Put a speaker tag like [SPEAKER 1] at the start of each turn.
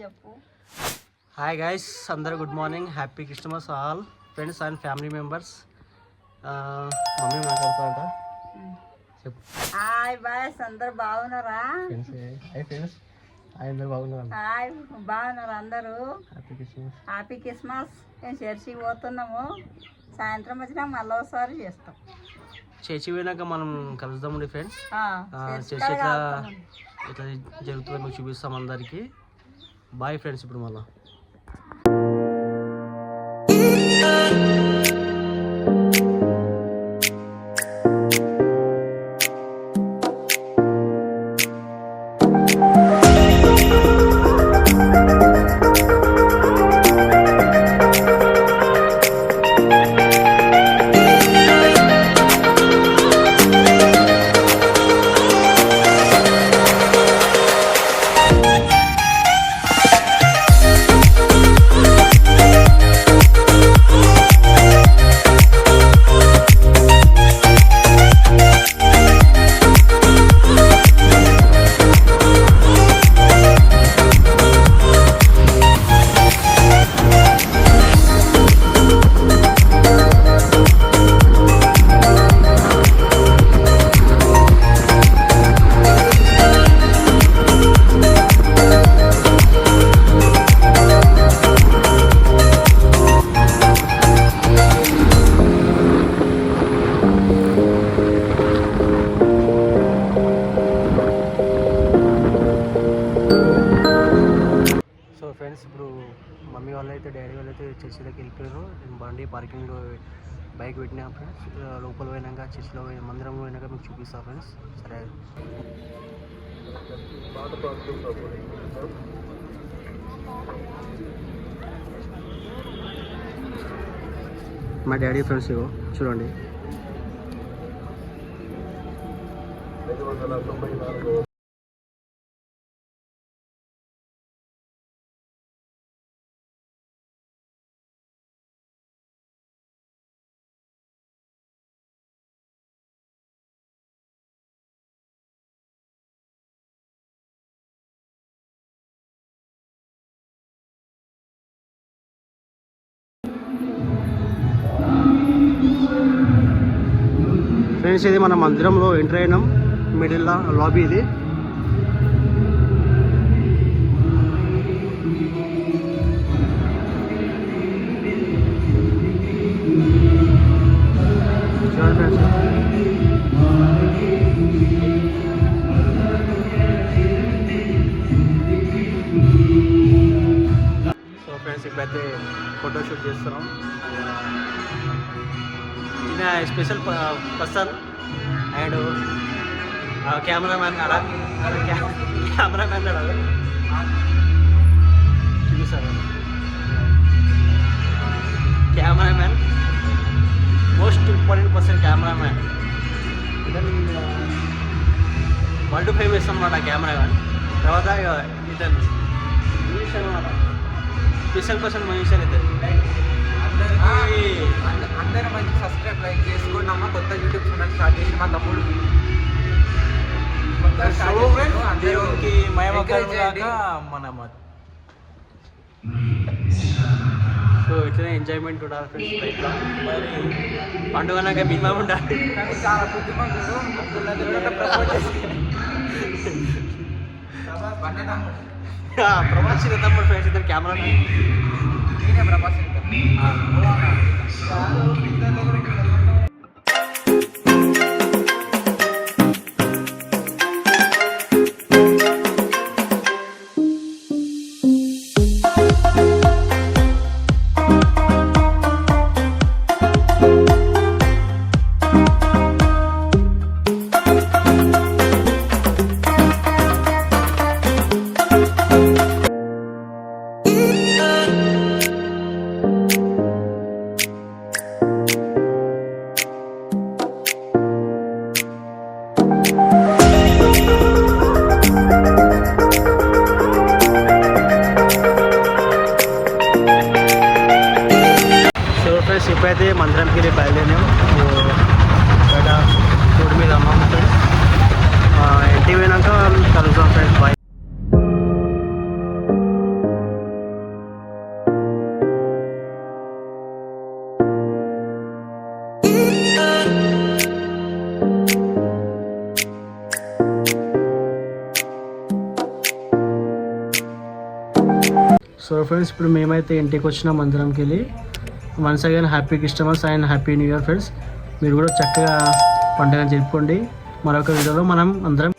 [SPEAKER 1] చెప్పు.
[SPEAKER 2] Hi guys, అందరు good morning, happy Christmas all friends and family members. Mummy మాట్లాడుతాంట చెప్పు.
[SPEAKER 1] హాయ్ బాయ్స్, అందరు బాగున్నారా?
[SPEAKER 2] హాయ్ ఫ్రెండ్స్, అందరు బాగున్నారు.
[SPEAKER 1] హాయ్, బాగున్నారు అందరూ.
[SPEAKER 2] Happy Christmas.
[SPEAKER 1] Happy Christmas. మేము చర్చికి పోతున్నాము, సాయంత్రం వచ్చినా మళ్ళీ ఒకసారి చేస్తాం.
[SPEAKER 2] చర్చి పోయినాక మనం కలుద్దామండి ఫ్రెండ్స్. చర్చి ఇట్లా జరుగుతుందో మీకు చూపిస్తాం అందరికి. Bye friends. ఇప్పుడు మళ్ళీ ఇప్పుడు మమ్మీ వాళ్ళైతే డాడీ వాళ్ళైతే చర్చిలోకి వెళ్ళిపోయారు. నేను బండి పార్కింగ్లో బైక్ పెట్టినా ఫ్రెండ్స్. లోపల పోయినాక చర్చిలో మందిరంలో పోయినాక మీకు చూపిస్తా ఫ్రెండ్స్. సరే, మా డాడీ ఫ్రెండ్స్ ఇగో చూడండి. ఫ్రెండ్స్, ఇది మన మందిరంలో ఎంటర్ అయినాం. మిడిల్ లాబీ ఇది. సో ఫ్రెండ్స్, ఇప్పుడైతే ఫోటోషూట్ చేస్తున్నాం. ఈయన స్పెషల్ పర్సన్ అండ్ కెమెరామ్యాన్. అలా కెమెరామ్యాన్ అలా చూపిస్తారు. Cameraman most important person cameraman. World famous అన్నమాట కెమెరామ్యాన్. తర్వాత ఇతను మనీష్ అన్నమాట స్పెషల్ పర్సన్. మనీష్ అని ఇతను.
[SPEAKER 3] అందరూ మంచి సబ్స్క్రైబ్ లైక్ చేసుకోండి అమ్మ. కొత్త యూట్యూబ్ ఛానల్ స్టార్ట్ చేసి మా తమ్ముడు
[SPEAKER 2] దేవునికి మయమకాక మన సో ఇట్లనే ఎంజాయ్మెంట్ ఉండాలి ఫ్రెండ్స్ లైఫ్లో. మరి పండుగనాక మినిమం ఉండాలి.
[SPEAKER 3] కానీ చాలా బుద్ధిమంతుడు.
[SPEAKER 2] ప్రభాస్ తమ్ముడు ఫ్రెండ్స్. ఇద్దరు కెమెరా
[SPEAKER 3] నేనే ప్రభాస్.
[SPEAKER 2] ఇప్పుడైతే మందిరంకి వెళ్ళి బయలుదేరాం. బయట రోడ్డు మీద ఉన్నాం ఫ్రెండ్స్. ఇంటికి పోయినాక కలుద్దాం ఫ్రెండ్స్. బాయ్. సో ఫ్రెండ్స్ ఇప్పుడు మేమైతే ఇంటికి వచ్చిన మందిరంకి వెళ్ళి once again happy Christmas and happy new year friends. మీరు కూడా చక్కగా పండుగ జరుపుకోండి. మరొక వీడియోలో మనం అందరం